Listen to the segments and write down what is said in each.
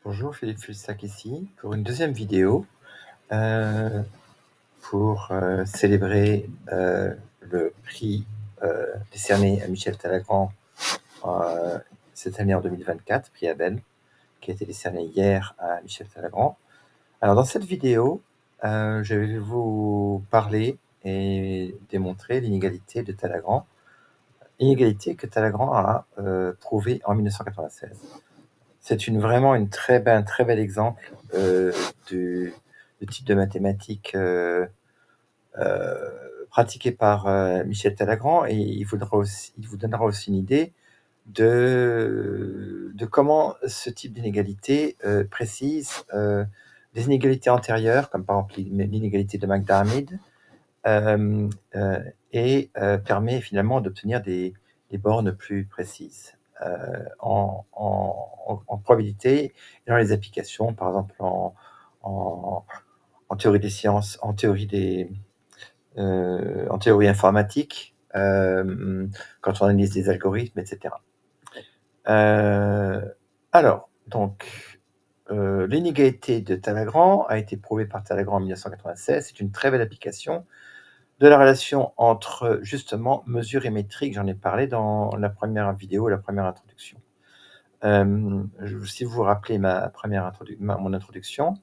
Bonjour, Philippe Fulsac ici pour une deuxième vidéo euh, pour célébrer le prix décerné à Michel Talagrand cette année en 2024, prix Abel, qui a été décerné hier à Michel Talagrand. Alors dans cette vidéo, je vais vous parler et démontrer l'inégalité de Talagrand, inégalité que Talagrand a prouvée en 1996. C'est vraiment un très bel exemple du type de mathématiques pratiqué par Michel Talagrand, et il vous donnera aussi une idée de comment ce type d'inégalité précise des inégalités antérieures, comme par exemple l'inégalité de Magda-Hamid, et permet finalement d'obtenir des bornes plus précises en probabilité et dans les applications, par exemple en théorie des sciences, en théorie informatique, quand on analyse des algorithmes, etc. Alors, donc, l'inégalité de Talagrand a été prouvée par Talagrand en 1996. C'est une très belle application de la relation entre, justement, mesure et métrique. J'en ai parlé dans la première vidéo, la première introduction. Si vous vous rappelez mon introduction,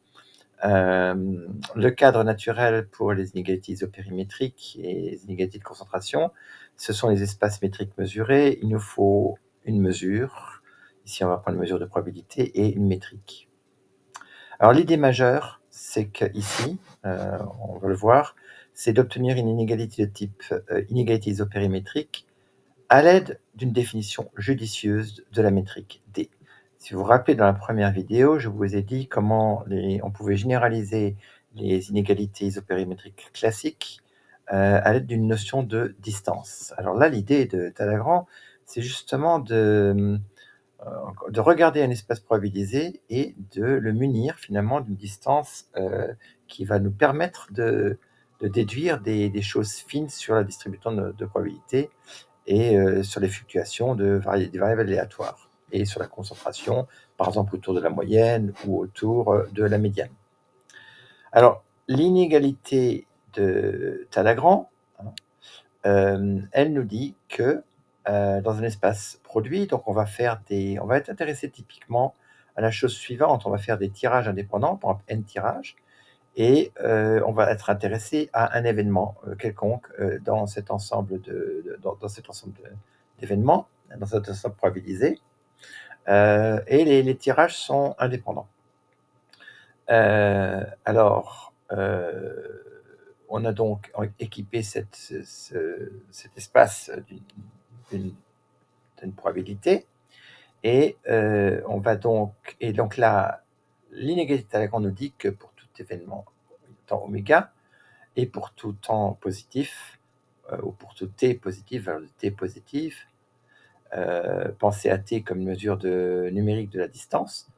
le cadre naturel pour les inégalités isopérimétriques et les inégalités de concentration, ce sont les espaces métriques mesurés. Il nous faut une mesure. Ici, on va prendre une mesure de probabilité et une métrique. Alors, l'idée majeure, c'est qu'ici, on va le voir, c'est d'obtenir une inégalité de type inégalité isopérimétrique à l'aide d'une définition judicieuse de la métrique D. Si vous vous rappelez, dans la première vidéo, je vous ai dit comment on pouvait généraliser les inégalités isopérimétriques classiques à l'aide d'une notion de distance. Alors là, l'idée de Talagrand, c'est justement de regarder un espace probabilisé et de le munir finalement d'une distance qui va nous permettre de déduire des choses fines sur la distribution de probabilité et sur les fluctuations des variables aléatoires, et sur la concentration, par exemple autour de la moyenne ou autour de la médiane. Alors, l'inégalité de Talagrand, elle nous dit que dans un espace produit, donc on va être intéressé typiquement à la chose suivante. On va faire des tirages indépendants, par exemple n tirages, et on va être intéressé à un événement quelconque dans cet ensemble d'événements, dans cet ensemble probabilisé, et les tirages sont indépendants. Alors, on a donc équipé cet espace d'une probabilité, et donc là, l'inégalité de Talagrand nous dit que pour tout événement temps oméga, et pour tout temps positif, ou pour tout t positif, valeur de t positif, pensez à t comme une mesure numérique de la distance,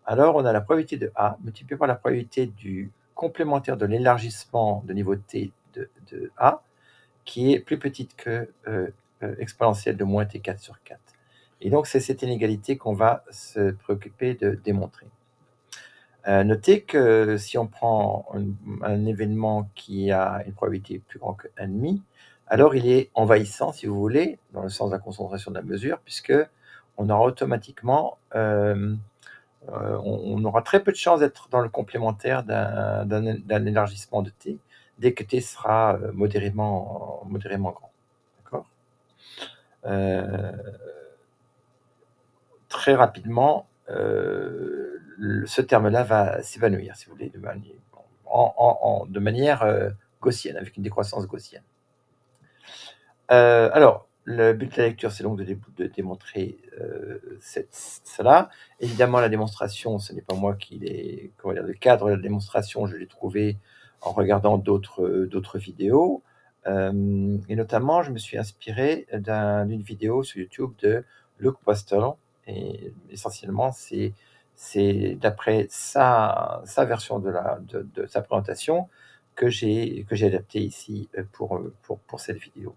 alors on a la probabilité de A multipliée par la probabilité du complémentaire de l'élargissement de niveau t de A, qui est plus petite que exponentielle de moins t4 sur 4. Et donc c'est cette inégalité qu'on va se préoccuper de démontrer. Notez que si on prend un événement qui a une probabilité plus grande que 1,5, alors il est envahissant, si vous voulez, dans le sens de la concentration de la mesure, puisque on aura automatiquement, on aura très peu de chances d'être dans le complémentaire d'un élargissement de t, dès que t sera modérément grand. D'accord ? Très rapidement, ce terme-là va s'évanouir, si vous voulez, de manière gaussienne, avec une décroissance gaussienne. Alors, le but de la lecture, c'est donc de démontrer cela. Évidemment, la démonstration, ce n'est pas moi le cadre de la démonstration, je l'ai trouvé en regardant d'autres vidéos. Et notamment, je me suis inspiré d'une vidéo sur YouTube de Luke Postel, et essentiellement, c'est d'après sa version de sa présentation que j'ai adapté ici pour cette vidéo.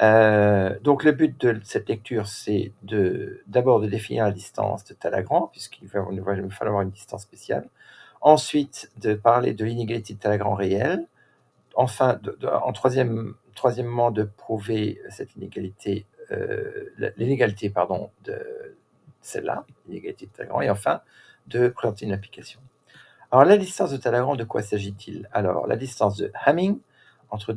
Donc le but de cette lecture, c'est d'abord de définir la distance de Talagrand, puisqu'il va nous falloir une distance spéciale. Ensuite, de parler de l'inégalité de Talagrand réelle. Enfin, en troisièmement, de prouver cette inégalité, l'inégalité, pardon, de celle-là, l'inégalité de Talagrand. Et enfin, de présenter une application. Alors, la distance de Talagrand, de quoi s'agit-il? Alors, la distance de Hamming, entre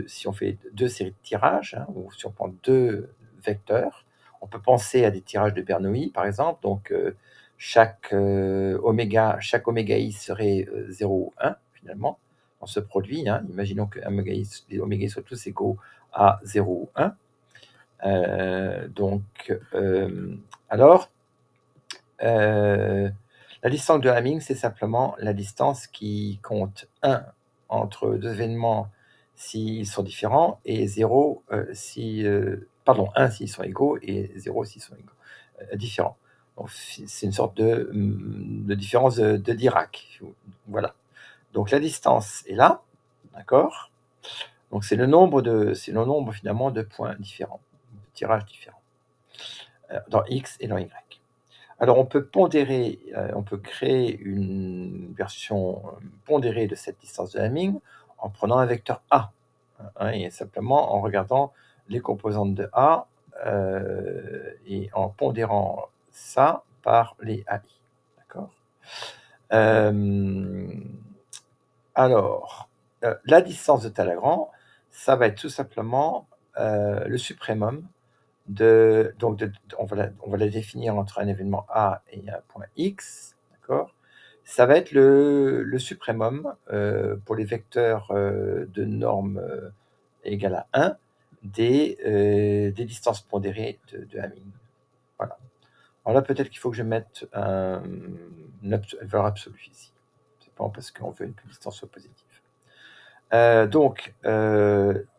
si on fait deux séries de tirages, hein, ou si on prend deux vecteurs, on peut penser à des tirages de Bernoulli, par exemple. Donc, chaque oméga i serait 0 ou 1, finalement, dans ce produit. Hein. Imaginons que les oméga i soient tous égaux à 0 ou 1. Alors, la distance de Hamming, c'est simplement la distance qui compte 1 entre deux événements s'ils sont différents, et 0 1 s'ils sont égaux, et 0 s'ils sont différents. Donc, c'est une sorte de différence de Dirac. Voilà. Donc la distance est là, d'accord? Donc c'est le nombre finalement de points différents, de tirages différents, dans X et dans Y. Alors on peut pondérer, on peut créer une version pondérée de cette distance de Hamming en prenant un vecteur A, hein, et simplement en regardant les composantes de A et en pondérant ça par les AI. D'accord? Alors, la distance de Talagrand, ça va être tout simplement le suprémum on va la définir entre un événement A et un point X, d'accord? Ça va être le suprémum pour les vecteurs de norme égale à 1 des distances pondérées de Hamming. Voilà. Alors là, peut-être qu'il faut que je mette une valeur absolue ici. C'est pas parce qu'on veut que la distance soit positive.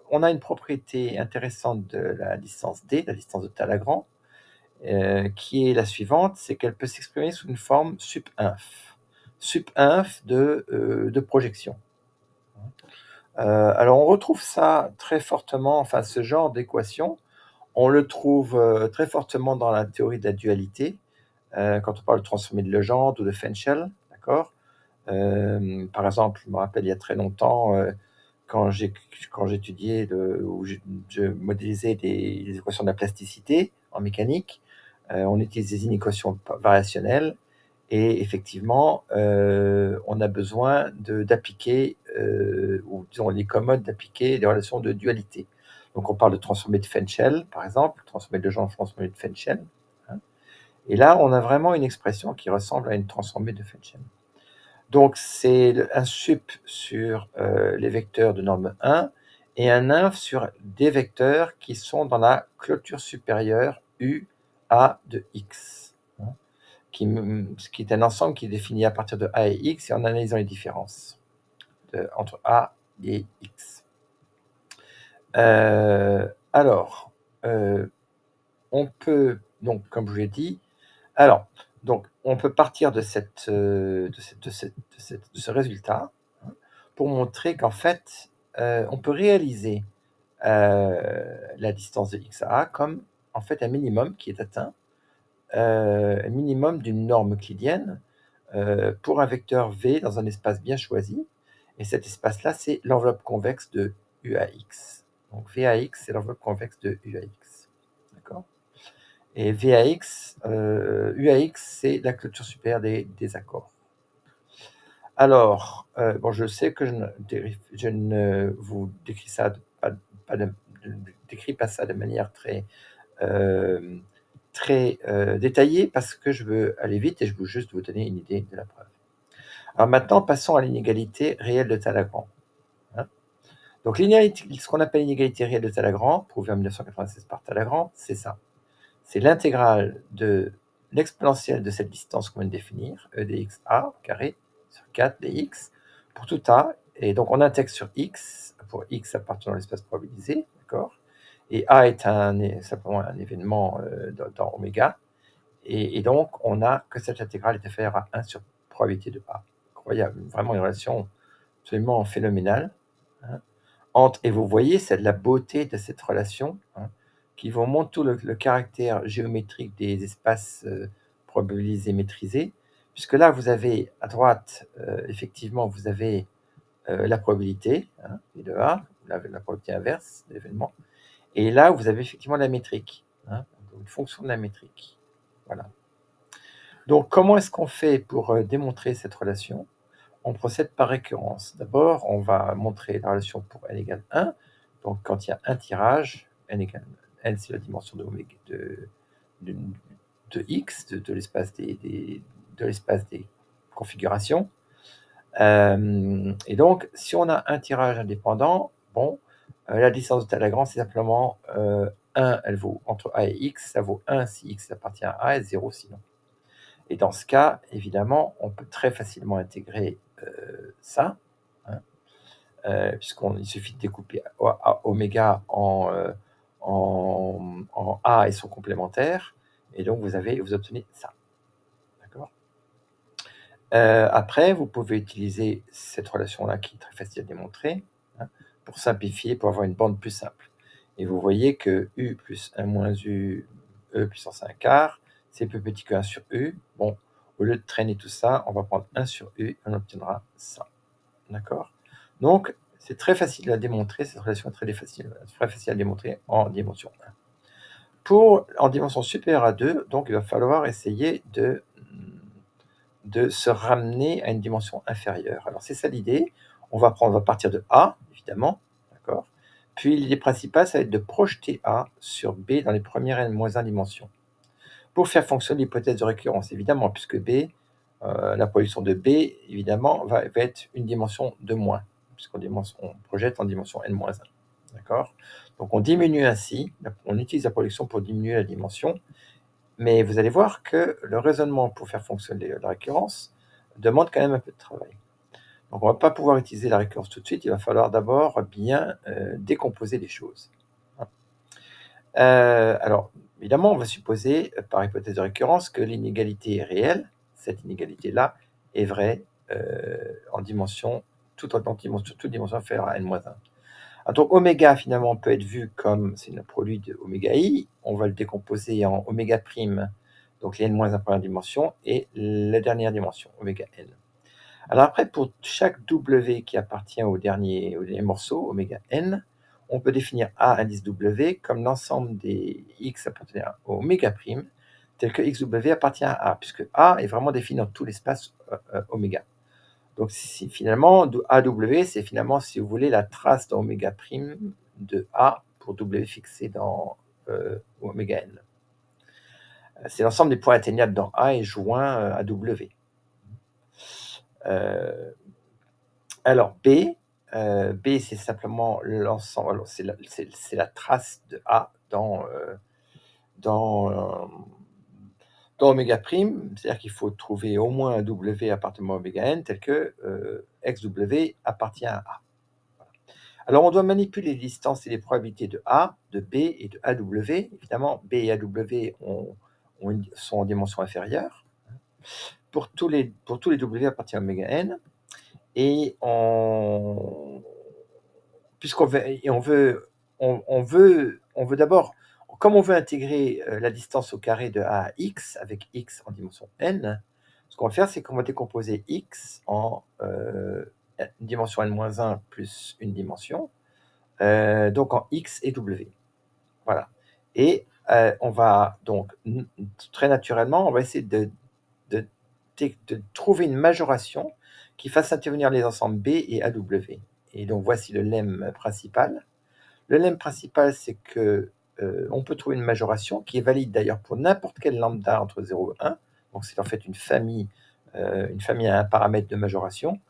On a une propriété intéressante de la distance D, la distance de Talagrand, qui est la suivante, c'est qu'elle peut s'exprimer sous une forme sup-inf de projection. Alors on retrouve ça très fortement, enfin ce genre d'équation, on le trouve très fortement dans la théorie de la dualité, quand on parle de transformée de Legendre ou de Fenchel, d'accord? Par exemple, je me rappelle il y a très longtemps, quand j'étudiais, où je modélisais des équations de la plasticité en mécanique, on utilise des inéquations variationnelles, et effectivement, on a besoin d'appliquer, ou disons, il est commode d'appliquer des relations de dualité. Donc on parle de transformée de Fenchel, par exemple, transformée de Legendre, transformée de Fenchel. Hein. Et là, on a vraiment une expression qui ressemble à une transformée de Fenchel. Donc c'est un sup sur les vecteurs de norme 1 et un inf sur des vecteurs qui sont dans la clôture supérieure U A de X, hein, qui est un ensemble qui est défini à partir de A et X et en analysant les différences entre A et X. Alors, on peut, donc, comme je vous l'ai dit, donc, on peut partir de ce résultat, hein, pour montrer qu'en fait, on peut réaliser la distance de x à a comme en fait un minimum qui est atteint, un minimum d'une norme euclidienne pour un vecteur v dans un espace bien choisi. Et cet espace-là, c'est l'enveloppe convexe de UAX. Donc VAX, c'est l'enveloppe convexe de UAX. D'accord? Et VAX, UAX, c'est la clôture supérieure des accords. Alors, bon, je sais que je ne vous décris pas ça de manière très détaillée, parce que je veux aller vite et je veux juste vous donner une idée de la preuve. Alors maintenant, passons à l'inégalité réelle de Talagrand. Hein. Donc ce qu'on appelle l'inégalité réelle de Talagrand, prouvée en 1996 par Talagrand, c'est ça. C'est l'intégrale de l'exponentielle de cette distance qu'on vient de définir, e dx a carré sur 4 dx, pour tout a, et donc on intègre sur x, pour x appartenant à l'espace probabilisé, d'accord? Et a est simplement un événement dans oméga, et donc on a que cette intégrale est inférieure à 1 sur probabilité de a. Incroyable, vraiment une relation absolument phénoménale. Hein. et vous voyez, c'est de la beauté de cette relation, hein, qui vous montre tout le caractère géométrique des espaces, probabilisés, maîtrisés. Puisque là, vous avez à droite, effectivement, vous avez, la probabilité, hein, P de A, la probabilité inverse de l'événement. Et là, vous avez effectivement la métrique, hein, une fonction de la métrique. Voilà. Donc, comment est-ce qu'on fait pour démontrer cette relation? On procède par récurrence. D'abord, on va montrer la relation pour n égale 1. Donc, quand il y a un tirage, n c'est la dimension de x, de l'espace des configurations. Et donc, si on a un tirage indépendant, bon, la distance de Lagrange, c'est simplement 1, elle vaut entre a et x, ça vaut 1 si x appartient à a et 0 sinon. Et dans ce cas, évidemment, on peut très facilement intégrer ça, hein, puisqu'il suffit de découper oméga en a et son complémentaire, et donc vous obtenez ça. D'accord. Après, vous pouvez utiliser cette relation-là qui est très facile à démontrer, hein, pour simplifier, pour avoir une bande plus simple. Et vous voyez que u plus 1 moins u, e puissance 1 quart, c'est plus petit que 1 sur u. Bon, au lieu de traîner tout ça, on va prendre 1 sur u et on obtiendra ça. D'accord? Donc, c'est très facile à démontrer, cette relation est très facile à démontrer en dimension 1. En dimension supérieure à 2, donc il va falloir essayer de se ramener à une dimension inférieure. Alors c'est ça l'idée. On va partir de A, évidemment, d'accord. Puis l'idée principale, ça va être de projeter A sur B dans les premières n-1 dimensions. Pour faire fonctionner l'hypothèse de récurrence, évidemment, puisque B, la projection de B, évidemment, va être une dimension de moins, puisqu'on projette en dimension n-1. D'accord. Donc on diminue ainsi, on utilise la projection pour diminuer la dimension. Mais vous allez voir que le raisonnement pour faire fonctionner la récurrence demande quand même un peu de travail. Donc on ne va pas pouvoir utiliser la récurrence tout de suite, il va falloir d'abord bien décomposer les choses. Alors, évidemment, on va supposer, par hypothèse de récurrence, que l'inégalité est réelle. Cette inégalité-là est vraie en dimension, toute dimension inférieure à n-1. Donc oméga, finalement, peut être vu comme, c'est le produit de oméga i, on va le décomposer en oméga prime, donc les n-1 première dimension, et la dernière dimension, oméga n. Alors après, pour chaque w qui appartient au dernier morceau, oméga n, on peut définir a indice w comme l'ensemble des x appartenant au oméga prime, tel que xw appartient à a, puisque a est vraiment défini dans tout l'espace oméga. Donc finalement, AW, c'est finalement, si vous voulez, la trace d'oméga prime de A pour W fixé dans oméga n. C'est l'ensemble des points atteignables dans A et joints à W. Alors B, c'est simplement l'ensemble, c'est la trace de A dans oméga prime, c'est-à-dire qu'il faut trouver au moins un W appartenant à oméga n tel que XW appartient à A. Alors on doit manipuler les distances et les probabilités de A, de B et de AW. Évidemment, B et AW sont en dimension inférieure pour tous les W appartenant à oméga n. Et on veut d'abord, comme on veut intégrer la distance au carré de A à x, avec x en dimension n, ce qu'on va faire, c'est qu'on va décomposer x en dimension n-1 plus une dimension, donc en x et w. Voilà. Et on va donc, très naturellement, on va essayer de trouver une majoration qui fasse intervenir les ensembles B et AW. Et donc voici le lemme principal. Le lemme principal, c'est que on peut trouver une majoration qui est valide d'ailleurs pour n'importe quel lambda entre 0 et 1. Donc c'est en fait une famille à un paramètre de majoration.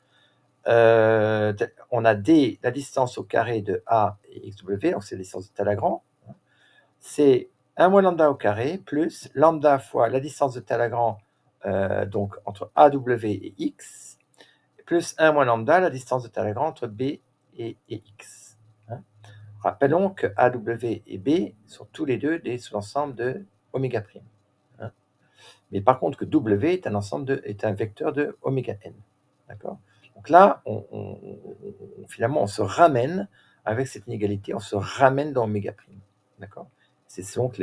On a D, la distance au carré de A et XW, donc c'est la distance de Talagrand. C'est 1 moins lambda au carré plus lambda fois la distance de Talagrand, donc entre AW et X, plus 1 moins lambda, la distance de Talagrand entre B et X. Rappelons que AW et B sont tous les deux des sous-ensembles de oméga prime. Mais par contre que W est un vecteur de oméga n. D'accord ? Donc là, finalement, on se ramène avec cette inégalité, on se ramène dans oméga prime. D'accord? C'est donc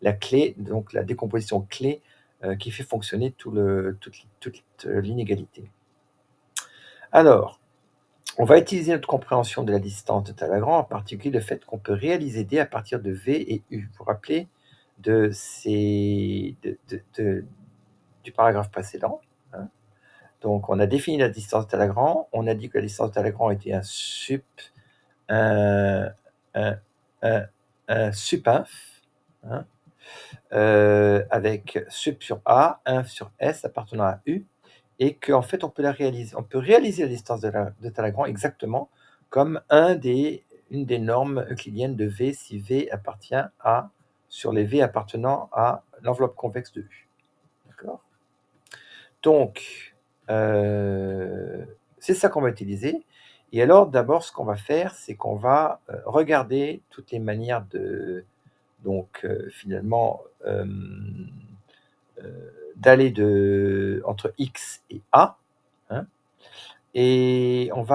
la clé, donc la décomposition clé qui fait fonctionner toute l'inégalité. Alors, on va utiliser notre compréhension de la distance de Talagrand, en particulier le fait qu'on peut réaliser D à partir de V et U. Vous vous rappelez du paragraphe précédent, hein? Donc, on a défini la distance de Talagrand. On a dit que la distance de Talagrand était un subinf, hein, avec sub sur A, inf sur S appartenant à U, et qu'en fait, on peut réaliser la distance de Talagrand exactement comme une des normes euclidiennes de V si V appartient à sur les V appartenant à l'enveloppe convexe de U. D'accord? Donc, c'est ça qu'on va utiliser. Et alors, d'abord, ce qu'on va faire, c'est qu'on va regarder toutes les manières finalement, d'aller entre X et A, hein, et on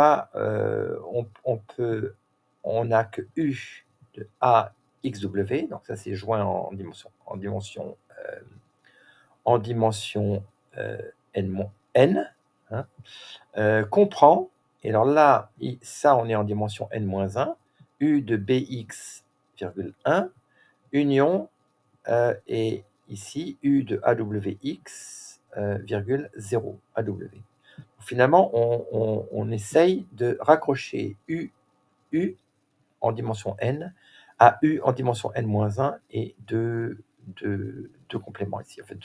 n'a que U de A XW, donc ça c'est joint en dimension n, hein, comprend, et alors là, ça on est en dimension n-1, U de Bx, 1, union, et ici, U de AWX, 0 AW. Finalement, on essaye de raccrocher U en dimension n à U en dimension n-1 et deux compléments ici, en fait,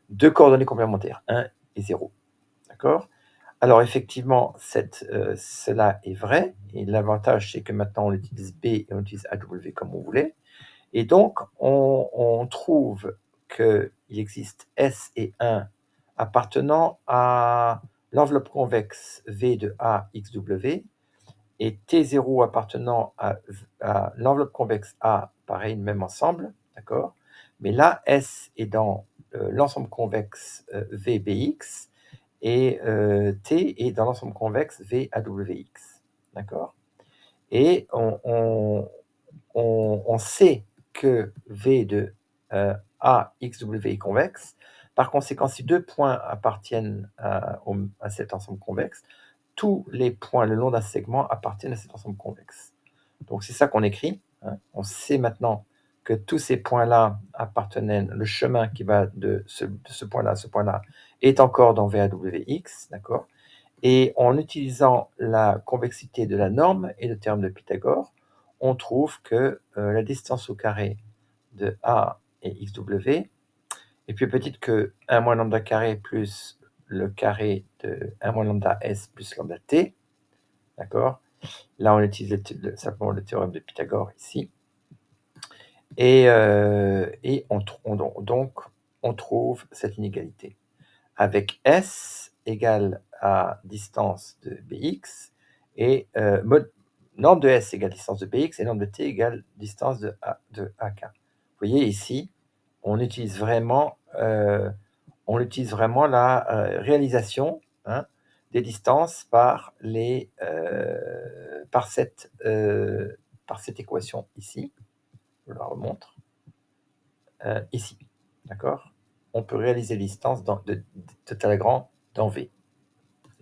deux coordonnées complémentaires, 1 et 0. D'accord? Alors effectivement, cela est vrai, et l'avantage c'est que maintenant on utilise B et on utilise AW comme on voulait, et donc on trouve qu'il existe S et 1 appartenant à l'enveloppe convexe V de A XW, et T0 appartenant à l'enveloppe convexe A, pareil, même ensemble, d'accord? Mais là, S est dans l'ensemble convexe VBX, et T est dans l'ensemble convexe VAWX, d'accord? Et on sait que V de AXW est convexe. Par conséquent, si deux points appartiennent à cet ensemble convexe, tous les points le long d'un segment appartiennent à cet ensemble convexe. Donc c'est ça qu'on écrit, hein. On sait maintenant que tous ces points-là appartenaient, le chemin qui va de ce point-là à ce point-là est encore dans VAWX, d'accord? Et en utilisant la convexité de la norme et le théorème de Pythagore, on trouve que la distance au carré de A et XW est plus petite que 1 moins lambda carré plus le carré de 1 moins lambda S plus lambda T. D'accord? Là, on utilise simplement le théorème de Pythagore ici. Et donc, on trouve cette inégalité avec S égale à distance de Bx, et norme de S égale distance de Bx, et norme de T égale distance de AK. Vous voyez ici, on utilise vraiment la réalisation, hein, des distances par cette équation ici. Je la remontre. Ici, d'accord? On peut réaliser les distances de Talagrand dans V.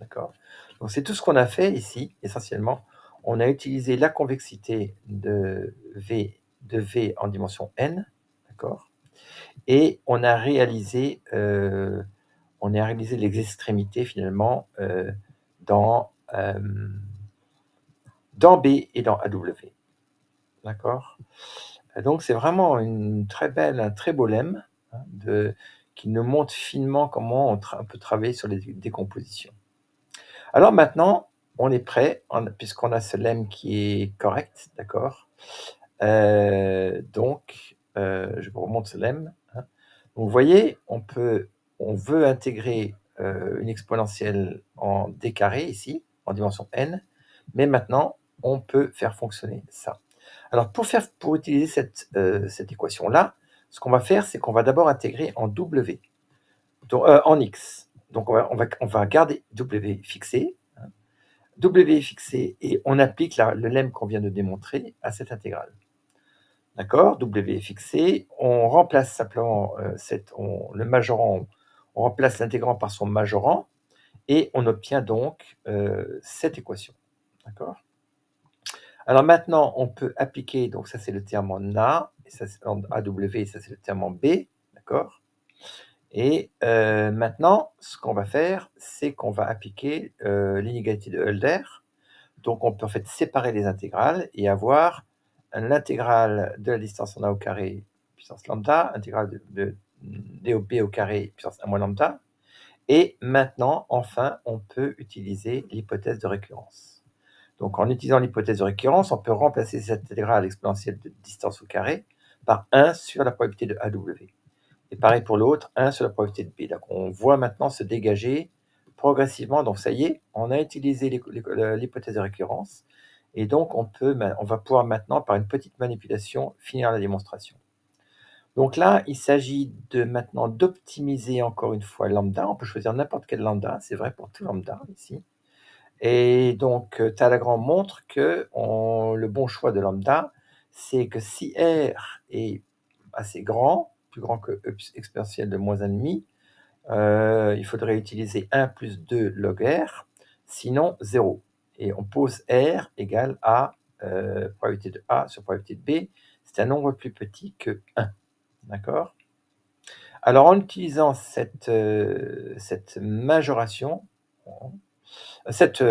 D'accord? Donc c'est tout ce qu'on a fait ici, essentiellement. On a utilisé la convexité de V en dimension n, d'accord? Et on a réalisé les extrémités finalement dans B et dans AW. D'accord? Donc c'est vraiment un très beau lemme, hein, qui nous montre finement comment on peut travailler sur les décompositions. Alors maintenant, on est prêt, puisqu'on a ce lemme qui est correct, d'accord? Donc, je vous remonte ce lemme, hein. Donc, vous voyez, on veut intégrer une exponentielle en d carré ici, en dimension n, mais maintenant, on peut faire fonctionner ça. Alors, pour utiliser cette équation-là, ce qu'on va faire, c'est qu'on va d'abord intégrer en w, donc, en x. Donc, on va garder w fixé, hein, W est fixé et on applique le lemme qu'on vient de démontrer à cette intégrale. D'accord? W est fixé. On remplace simplement le majorant, on remplace l'intégrand par son majorant et on obtient donc cette équation. D'accord? Alors maintenant, on peut appliquer, donc ça c'est le terme en A, et ça c'est en AW, et ça c'est le terme en B, d'accord? Et maintenant, ce qu'on va faire, c'est qu'on va appliquer l'inégalité de Hölder. Donc on peut en fait séparer les intégrales et avoir l'intégrale de la distance en A au carré puissance lambda, intégrale de d au b au carré puissance 1 moins lambda. Et maintenant, enfin, on peut utiliser l'hypothèse de récurrence. Donc en utilisant l'hypothèse de récurrence, on peut remplacer cette intégrale exponentielle de distance au carré par 1 sur la probabilité de AW. Et pareil pour l'autre, 1 sur la probabilité de B. Donc on voit maintenant se dégager progressivement. Donc ça y est, on a utilisé l'hypothèse de récurrence. Et donc on va pouvoir maintenant, par une petite manipulation, finir la démonstration. Donc là, il s'agit maintenant d'optimiser encore une fois lambda. On peut choisir n'importe quel lambda, c'est vrai pour tout lambda ici. Et donc Talagrand montre que le bon choix de lambda, c'est que si R est assez grand, plus grand que e exponentielle de moins 1,5, il faudrait utiliser 1 plus 2 log R, sinon 0. Et on pose R égale à probabilité de A sur probabilité de B. C'est un nombre plus petit que 1. D'accord? Alors en utilisant cette majoration, cette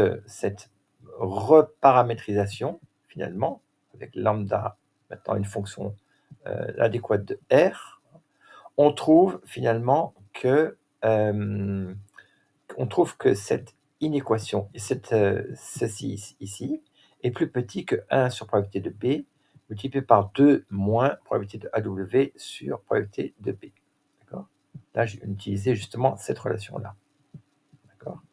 reparamétrisation, finalement, avec lambda, maintenant une fonction adéquate de R, on trouve finalement que cette inéquation, ceci ici, est plus petit que 1 sur probabilité de B, multiplié par 2 moins probabilité de AW sur probabilité de B. D'accord? Là, j'ai utilisé justement cette relation-là. D'accord?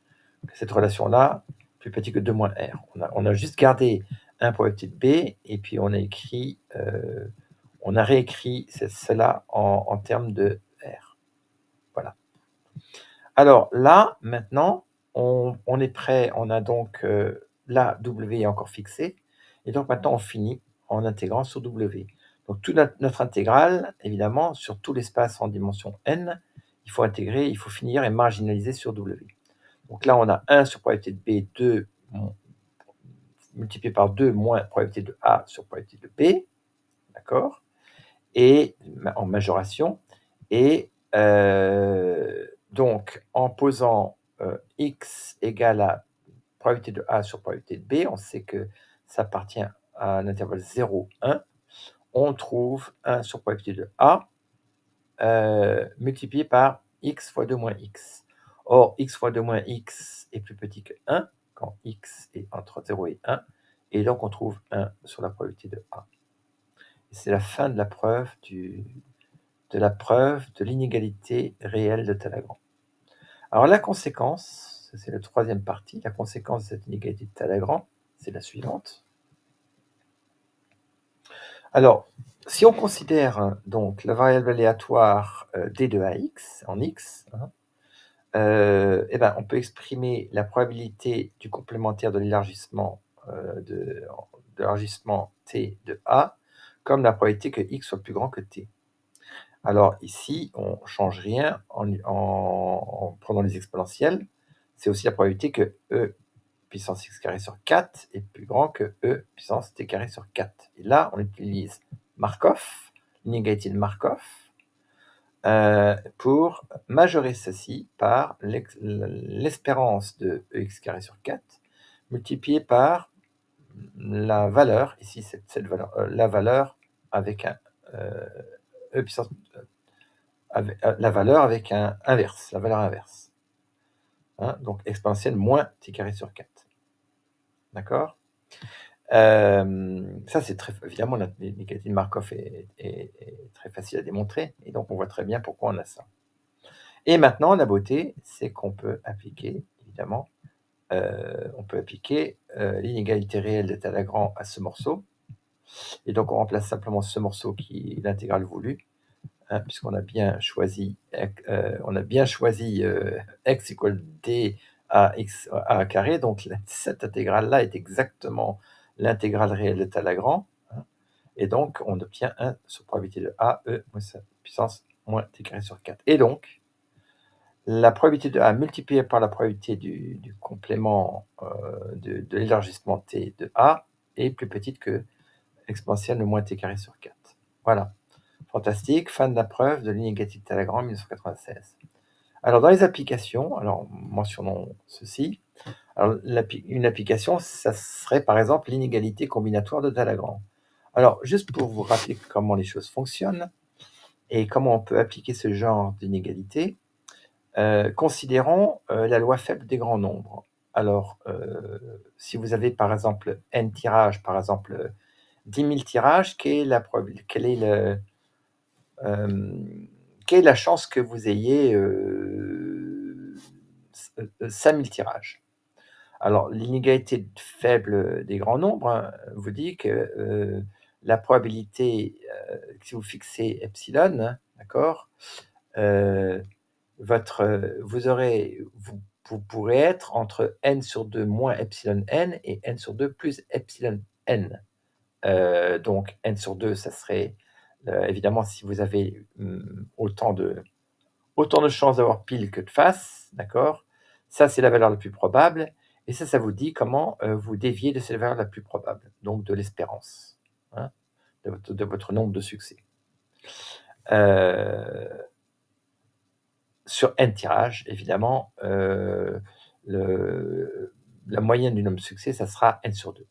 Cette relation-là, plus petit que 2 moins R. On a juste gardé 1 probabilité de B, et puis on a réécrit cela en termes de R. Voilà. Alors là, maintenant, on est prêt, on a donc là, W est encore fixé, et donc maintenant on finit en intégrant sur W. Donc toute notre intégrale, évidemment, sur tout l'espace en dimension n, il faut intégrer, il faut finir et marginaliser sur W. Donc là, on a 1 sur probabilité de B, 2 multiplié par 2 moins probabilité de A sur probabilité de B, d'accord? Et en majoration, et donc en posant x égale à probabilité de A sur probabilité de B, on sait que ça appartient à un intervalle 0, 1, on trouve 1 sur probabilité de A multiplié par x fois 2 moins x. Or, x fois 2 moins x est plus petit que 1, quand x est entre 0 et 1, et donc on trouve 1 sur la probabilité de A. C'est la fin de la preuve de l'inégalité réelle de Talagrand. Alors la conséquence, c'est la troisième partie, la conséquence de cette inégalité de Talagrand, c'est la suivante. Alors, si on considère donc la variable aléatoire d de ax en x, on peut exprimer la probabilité du complémentaire de l'élargissement de l'élargissement t de a comme la probabilité que x soit plus grand que t. Alors ici, on ne change rien en prenant les exponentielles. C'est aussi la probabilité que e puissance x carré sur 4 est plus grand que e puissance t carré sur 4. Et là, on utilise Markov, l'inégalité de Markov, pour majorer ceci par l'espérance de ex carré sur 4 multiplié par la valeur, ici cette valeur, la valeur avec un e puissance la valeur avec un inverse, la valeur inverse. Donc exponentielle moins t carré sur 4. D'accord? Ça, c'est très évidemment, l'inégalité de Markov est très facile à démontrer, et donc on voit très bien pourquoi on a ça. Et maintenant, la beauté, c'est qu'on peut appliquer, évidemment, l'inégalité réelle de Talagrand à ce morceau. Et donc, on remplace simplement ce morceau qui est l'intégrale voulue, puisqu'on a bien choisi, x = d à x à carré, donc cette intégrale-là est exactement l'intégrale réelle de Talagrand, hein, et donc on obtient 1 sur probabilité de a, e moins sa puissance moins t carré sur 4. Et donc, la probabilité de a multipliée par la probabilité du complément de l'élargissement t de a est plus petite que exponentielle de moins t carré sur 4. Voilà. Fantastique, fin de la preuve de l'inégalité de Talagrand 1996. Alors dans les applications, alors mentionnons ceci. Alors une application, ça serait par exemple l'inégalité combinatoire de Talagrand. Alors juste pour vous rappeler comment les choses fonctionnent et comment on peut appliquer ce genre d'inégalité, considérons la loi faible des grands nombres. Alors si vous avez par exemple n tirages, par exemple 10 000 tirages, quelle est la chance que vous ayez 5 000 tirages? Alors, l'inégalité faible des grands nombres, hein, vous dit que la probabilité, si vous fixez epsilon, hein, d'accord, euh, vous pourrez être entre n sur 2 moins epsilon n et n sur 2 plus epsilon n. Donc n sur 2, ça serait évidemment si vous avez autant de chances d'avoir pile que de face, d'accord? Ça, c'est la valeur la plus probable. Et ça vous dit comment vous déviez de cette valeur la plus probable, donc de l'espérance, hein, de votre nombre de succès. Sur n tirages, évidemment, la moyenne du nombre de succès, ça sera n sur 2.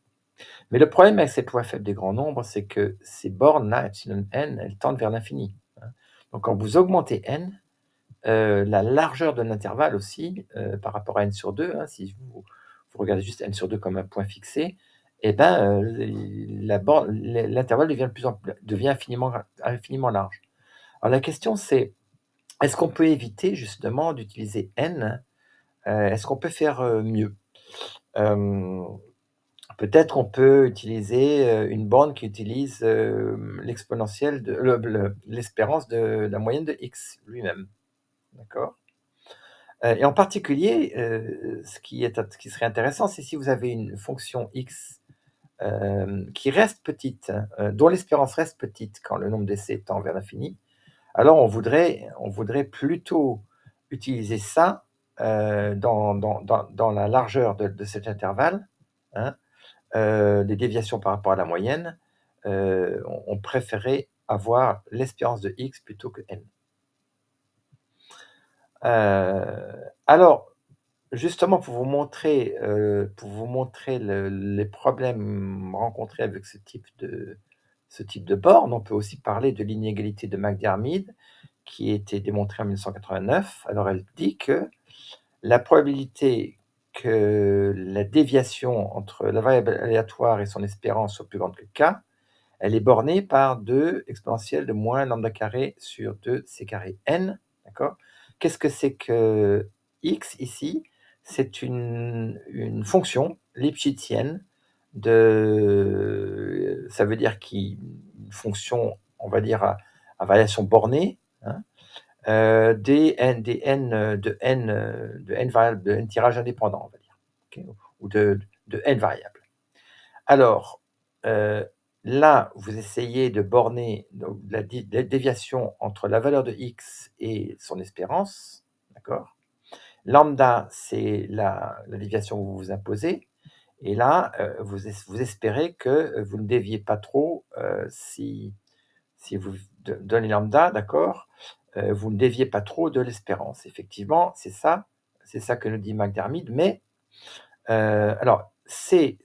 Mais le problème avec cette loi faible des grands nombres, c'est que ces bornes-là, epsilon n, elles tendent vers l'infini, hein. Donc quand vous augmentez n, la largeur de l'intervalle aussi, par rapport à n sur 2, hein, si vous regardez juste n sur 2 comme un point fixé, et ben, l'intervalle devient infiniment large. Alors la question c'est, est-ce qu'on peut éviter justement d'utiliser n? Est-ce qu'on peut faire mieux? Peut-être qu'on peut utiliser une borne qui utilise l'exponentielle de l'espérance de la moyenne de x lui-même, d'accord? Et en particulier, ce qui serait intéressant, c'est si vous avez une fonction x qui reste petite, dont l'espérance reste petite quand le nombre d'essais tend vers l'infini, alors on voudrait plutôt utiliser ça dans la largeur de cet intervalle, hein, des déviations par rapport à la moyenne. On préférait avoir l'espérance de x plutôt que n. Alors, justement, pour vous montrer les problèmes rencontrés avec ce type de borne, on peut aussi parler de l'inégalité de McDiarmid, qui a été démontrée en 1989. Alors, elle dit que la probabilité que la déviation entre la variable aléatoire et son espérance soit plus grande que k, elle est bornée par 2 exponentielle de moins lambda carré sur 2 c carré n, d'accord? Qu'est-ce que c'est que x ici? C'est une fonction lipschitzienne ça veut dire une fonction, on va dire, à variation bornée, hein, de n variables, de n tirages indépendants, on va dire, ok, ou de n variables. Alors, là, vous essayez de borner donc la déviation entre la valeur de x et son espérance, d'accord? Lambda, c'est la déviation que vous vous imposez, et là, vous espérez que vous ne déviez pas trop, si vous donnez lambda, d'accord, vous ne déviez pas trop de l'espérance. Effectivement, c'est ça que nous dit McDiarmid, mais alors c'est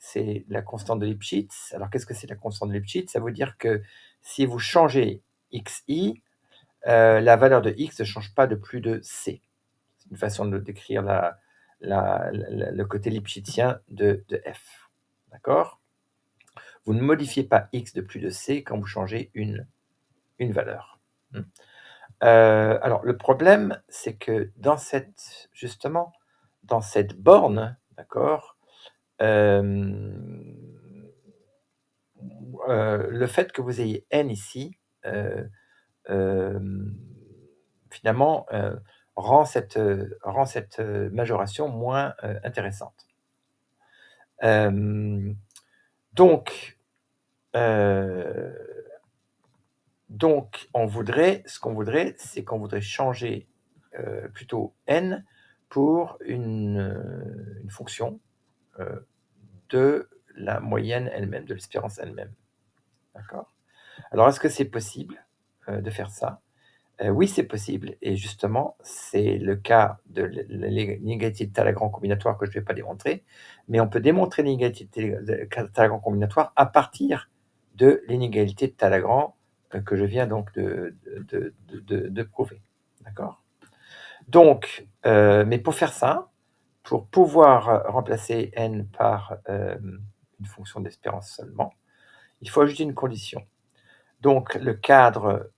la constante de Lipschitz. Alors qu'est-ce que c'est la constante de Lipschitz? Ça veut dire que si vous changez xi, la valeur de x ne change pas de plus de c. C'est une façon de décrire le côté lipschitzien de f. D'accord? Vous ne modifiez pas x de plus de c quand vous changez une valeur. Alors le problème, c'est que justement, dans cette borne, d'accord, le fait que vous ayez n ici, finalement, rend cette majoration moins intéressante. Euh, donc, euh, donc, ce qu'on voudrait, c'est qu'on voudrait changer plutôt n pour une fonction de la moyenne elle-même, de l'espérance elle-même. D'accord? Alors, est-ce que c'est possible de faire ça? Oui, c'est possible. Et justement, c'est le cas de l'inégalité de Talagrand combinatoire que je ne vais pas démontrer, mais on peut démontrer l'inégalité de Talagrand combinatoire à partir de l'inégalité de Talagrand que je viens donc de prouver. D'accord? Donc, mais pour faire ça, pour pouvoir remplacer n par une fonction d'espérance seulement, il faut ajouter une condition. Donc, le cadre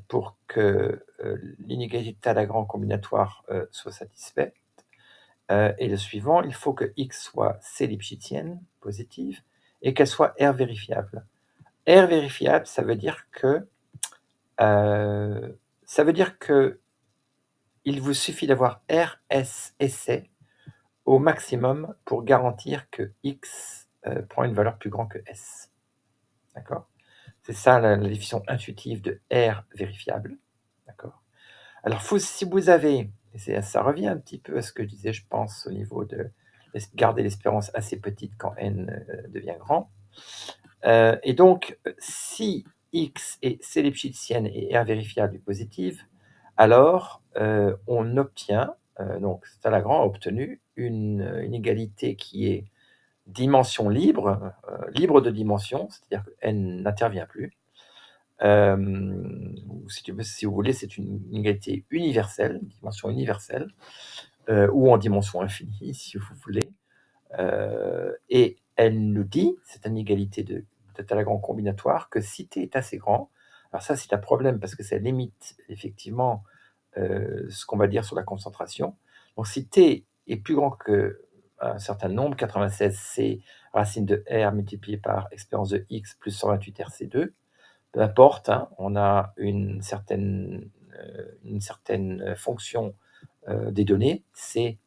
pour que l'inégalité de Talagrand combinatoire soit satisfaite est le suivant. Il faut que x soit C-Lipschitzienne, positive, et qu'elle soit R vérifiable. R vérifiable, ça veut dire que il vous suffit d'avoir R, S et C au maximum pour garantir que x prend une valeur plus grande que S. D'accord? C'est ça la définition intuitive de R vérifiable. D'accord? Alors, si vous avez, et ça revient un petit peu à ce que je disais, je pense, au niveau de garder l'espérance assez petite quand n devient grand. Et donc, si x est C-Lipschitzienne et R vérifiable et positive, alors on obtient, donc Talagrand a obtenu une égalité qui est dimension libre, libre de dimension, c'est-à-dire que n n'intervient plus. Si vous voulez, c'est une inégalité universelle, une dimension universelle, ou en dimension infinie, si vous voulez. Et elle nous dit, cette inégalité de Talagrand combinatoire, que si t est assez grand, alors ça c'est un problème parce que ça limite effectivement ce qu'on va dire sur la concentration. Donc si t est plus grand qu'un certain nombre, 96 c'est racine de r multiplié par expérience de x plus 128 rc2, peu importe, hein, on a une certaine fonction des données, c'est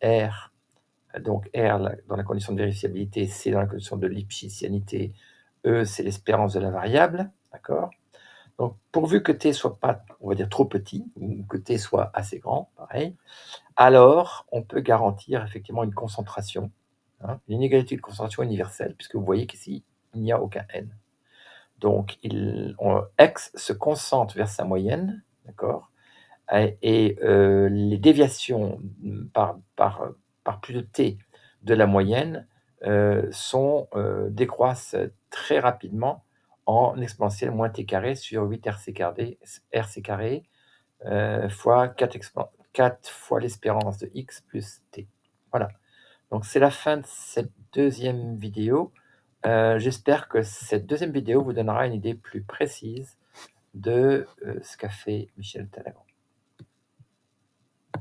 R, donc R dans la condition de vérifiabilité, C dans la condition de Lipschitzianité, E c'est l'espérance de la variable, d'accord? Donc pourvu que T soit pas, on va dire, trop petit, ou que T soit assez grand, pareil, alors on peut garantir effectivement une concentration, hein, une inégalité de concentration universelle, puisque vous voyez qu'ici, il n'y a aucun N. Donc, X se concentre vers sa moyenne, d'accord? Et les déviations par plus de t de la moyenne décroissent très rapidement en exponentielle moins t carré sur 8 rc carré fois 4 fois l'espérance de x plus t. Voilà. Donc, c'est la fin de cette deuxième vidéo. J'espère que cette deuxième vidéo vous donnera une idée plus précise de ce qu'a fait Michel Talagrand.